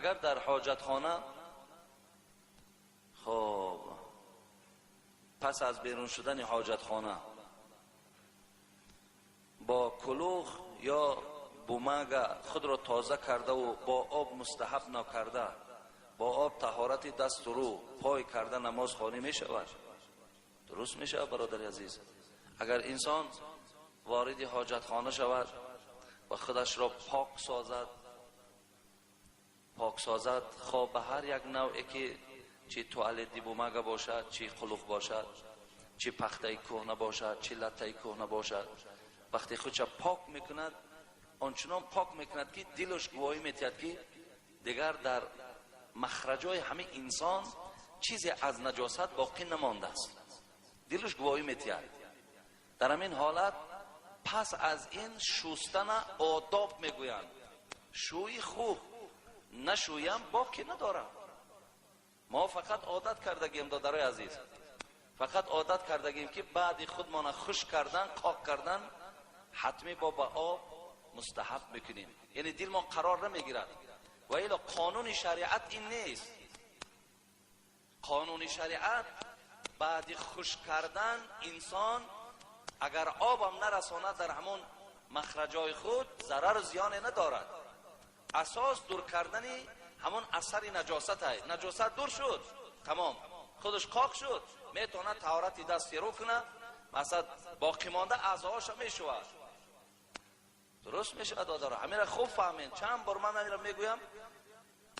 اگر در حاجت خانه خب پس از بیرون شدن حاجت خانه با کلوخ یا بومگ خود را تازه کرده و با آب مستحب نکرده با آب طهارت دست و رو پای کرده نماز خوانی می شود؟ درست می شود برادر عزیز؟ اگر انسان وارد حاجت خانه شود و خودش را پاک سازد خواه به هر یک نوعی که چی توالت دی بومگ باشد، چی قلوخ باشد، چی پخته کهنه باشد، چی لطه کهنه باشد، وقتی خودش پاک میکند آنچنان پاک میکند که دلش گواهی میتید که دیگر در مخرجای همه انسان چیزی از نجاست باقی نمانده است. دلش گواهی میتید. در همین حالت پس از این شستن آداب میگویند. شوی خوب نشویم باقی ندارم. ما فقط عادت کردگیم دادرای عزیز، فقط عادت کردگیم که بعد خودمان خشک کردن قاق کردن حتمی با آب مستحب میکنیم، یعنی دل ما قرار نمیگیرد. و الا قانون شریعت این نیست. قانون شریعت بعد خشک کردن انسان اگر آب هم نرساند در همون مخرجای خود ضرر و زیان ندارد. اساس دور کردن همون اثر نجاست های. نجاست دور شد تمام خودش قاق شد میتونه طهارت دست رو کنه، مثلا باقی مانده اعضاهاش میشود. درست میشه دادارا؟ همین را خوب فهمین. چند بار من همین را میگویم.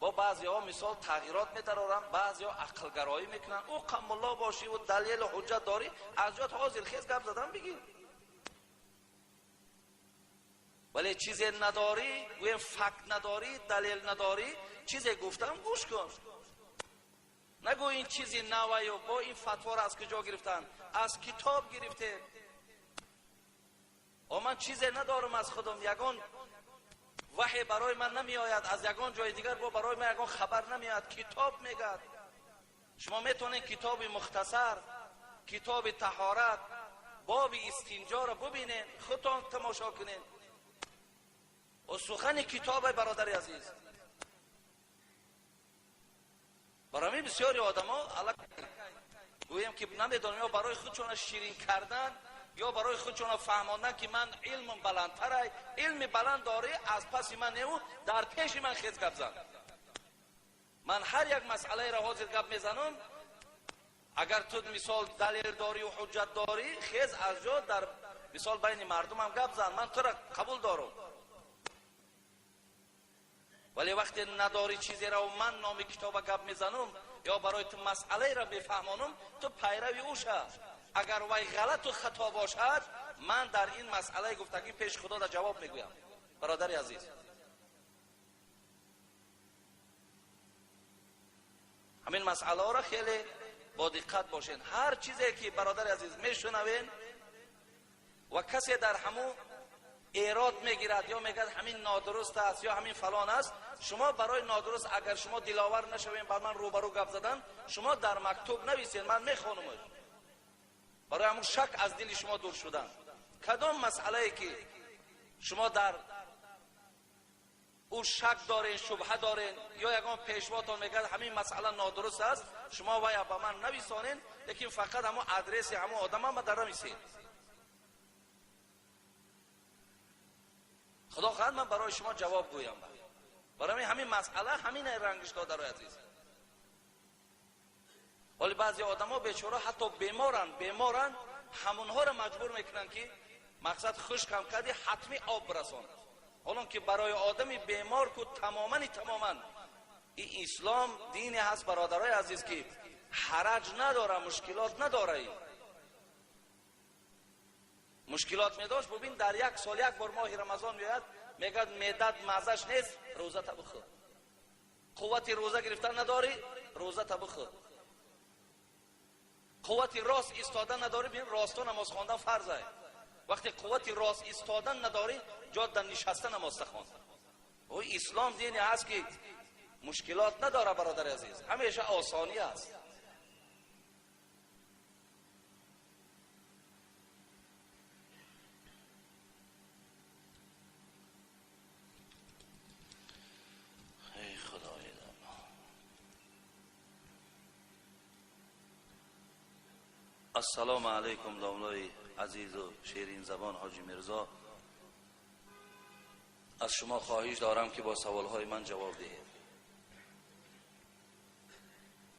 با بعضی ها مثال تغییرات میترارم، بعضی ها عقل گرایی میکنن. او قم الله باشی و دلیل و حجت داری از جات حاضر خیز گپ زدن بگی. ولی چیزی نداری گویم فکت نداری دلیل نداری چیزی گفتم گوش کن. نگو این چیزی نوی و با این فتوا را از کجا گرفتن؟ از کتاب گرفته. و من چیزی ندارم از خودم، یگان وحی برای من نمی آید، از یگان جای دیگر با برای من یگان خبر نمی آید. کتاب میگد. شما میتونید کتاب مختصر، کتاب طهارت، باب استنجا را ببینید، خودتان تماشا کنید. و سخن کتاب برادر عزیز. برای بسیاری آدم ها گویم که نمیدونم یا برای خودشون شیرین کردن یا برای خودشون فهماندن که من علم بلندتره، علم بلند داره از پس من نیو در پیش من خیز گپ زن. من هر یک مسئله را حاضر گپ میزنم. اگر تو مثال دلیل داری و حجت داری خیز از جا در مثال بین مردم هم گپ زن، من تو را قبول دارم. ولی وقتی نداری چیزی را و من نام کتاب گپ میزنم یا برای تو مسئله را بفهمانم تو پیروی او شد. اگر وی غلط و خطا باشد من در این مسئله گفتگی پیش خدا را جواب میگویم. برادر عزیز همین مسئله را خیلی با دقت باشین. هر چیزی که برادر عزیز میشنوین و کسی در همون ایراد میگیرد یا میگه همین نادرست است یا همین فلان است، شما برای نادرست اگر شما دلاور نشوین با من روبرو گپ زدن شما در مکتوب نویسین، من میخوانمش. برای همون شک از دل شما دور شدن. کدام مسئله که شما در او شک دارین شبهه دارین یا یگان پیشواتون میگه همین مسئله نادرست است شما وای با من نویسانین، لیکن فقط همون ادرس همون آدم هم در نویسین. خدا خواهد من برای شما جواب گویم. برای همین مسئله همین رنگش داده رو عزیز. ولی بعضی آدم ها بیچاره حتی بیمارن همونها رو مجبور میکنن که مقصد خشک هم کردی حتمی آب برسان. حالا که برای آدمی بیمار که تماما این اسلام دینی هست برادرای عزیز که حرج نداره، مشکلات نداره. این مشکلات میداشت ببین در یک سال یک بار ماه رمضان میاد میگه معدت مزش نیست روزه تا بخور. قوت روزه گرفتن نداری روزه تا بخور. قوت راست ایستادن نداری ببین راستا نماز خواندن فرض است. وقتی قوت راست ایستادن نداری جا در نشستن نماز خوان. او اسلام دینی هست که مشکلات نداره برادر عزیز، همیشه آسانی است. ای خدای السلام علیکم داملای عزیز و شیرین زبان حاجی میرزا. از شما خواهش دارم که با سوالهای من جواب دهید.